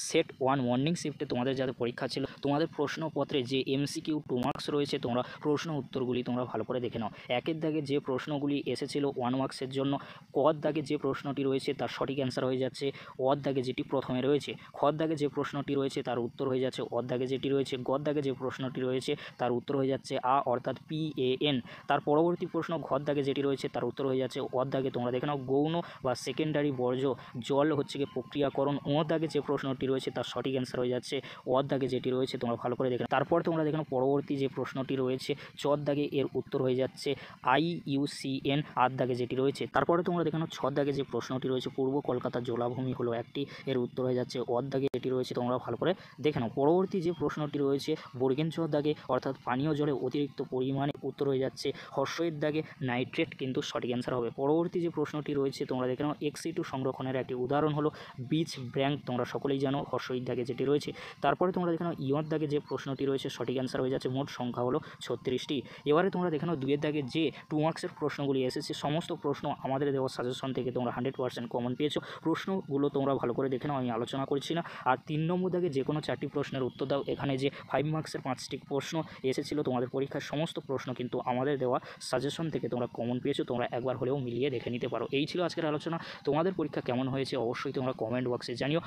Set 1 morning শিফটে তোমাদের যাদের পরীক্ষা ছিল তোমাদের প্রশ্নপত্রে যে MCQ 2 মার্কস রয়েছে তোমরা প্রশ্ন উত্তরগুলি তোমরা ভালো করে দেখে নাও। একের দাগে যে প্রশ্নগুলি এসেছিল 1 মার্কসের জন্য কর দাগে যে প্রশ্নটি রয়েছে তার সঠিক অ্যান্সার হয়ে যাচ্ছে অর দাগে যেটি প্রথমে রয়েছে, খর দাগে যে প্রশ্নটি রয়েছে তার উত্তর হয়ে যাচ্ছে অর দাগে যেটি রয়েছে, গর দাগে যে প্রশ্নটি রয়েছে তার উত্তর হয়ে যাচ্ছে অর্থাৎ PAN। তার পরবর্তী প্রশ্ন ঘর দাগে যেটি রয়েছে তার উত্তর হয়ে যাচ্ছে অর দাগে। তোমরা দেখে নাও গৌণ বা সেকেন্ডারি বর্জ্য জল হচ্ছে গিয়ে প্রক্রিয়াকরণ। ওর দাগে যে প্রশ্নটি রয়েছে তার সঠিক অ্যান্সার হয়ে যাচ্ছে অর দাগে যেটি রয়েছে তোমরা ভালো করে দেখে নাও। তারপর তোমরা দেখে নাও পরবর্তী যে প্রশ্নটি রয়েছে চর দাগে, এর উত্তর হয়ে যাচ্ছে IUCN আর দাগে যেটি রয়েছে। তারপরে তোমরা দেখে নাও ছর দাগে যে প্রশ্নটি রয়েছে পূর্ব কলকাতার জলাভূমি হলো একটি, এর উত্তর হয়ে যাচ্ছে অর দাগে যেটি রয়েছে তোমরা ভালো করে দেখে নাও। পরবর্তী যে প্রশ্নটি রয়েছে বর্গেন চর দাগে অর্থাৎ পানীয় জলে অতিরিক্ত পরিমাণে, উত্তর হয়ে যাচ্ছে হর্ষের দাগে নাইট্রেট কিন্তু সঠিক অ্যান্সার হবে। পরবর্তী যে প্রশ্নটি রয়েছে তোমরা দেখে নাও XC2 সংরক্ষণের একটি উদাহরণ হলো বীজ ব্যাংক, তোমরা সকলেই জানো হর্ষের দাগে যেটি রয়েছে। তারপরে তোমরা দেখে নাও ইয়র দাগে যে প্রশ্নটি রয়েছে সঠিক অ্যান্সার হয়ে যাচ্ছে মোট সংখ্যা হলো 36টি। এবারে তোমরা দেখে নাও দুইয়ের দাগে যে 2 মার্কসের প্রশ্নগুলি এসেছে সমস্ত প্রশ্ন আমাদের দেওয়া সাজেশন থেকে তোমরা 100% কমন পেয়েছো। প্রশ্নগুলো তোমরা ভালো করে দেখে নাও, আমি আলোচনা করছি না। আর 3 নম্বর দাগে যে কোনো 4টি প্রশ্নের উত্তর দাও। এখানে যে 5 মার্কসের 5টি প্রশ্ন এসেছিল তোমাদের পরীক্ষার সমস্ত প্রশ্ন কিন্তু আমাদের দেওয়া সাজেশন থেকে তোমরা কমন পেয়েছো, তোমরা একবার হলেও মিলিয়ে দেখে নিতে পারো। এই ছিল আজকের আলোচনা। তোমাদের পরীক্ষা কেমন হয়েছে অবশ্যই তোমরা কমেন্ট বক্সে জানিও।